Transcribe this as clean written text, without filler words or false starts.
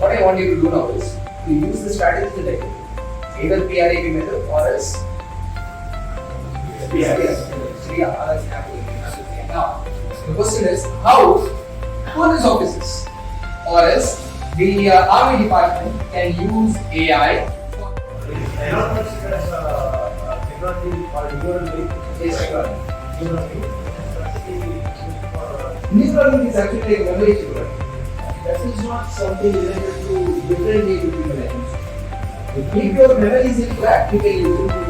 what I want you to do now is to use the strategy that I did. Either PRAP method or else Now, the question is how police officers or else the army department can use AI. Neural link is actually a memory chip. That is not something related to different between items. If your memory is intact, you can use it.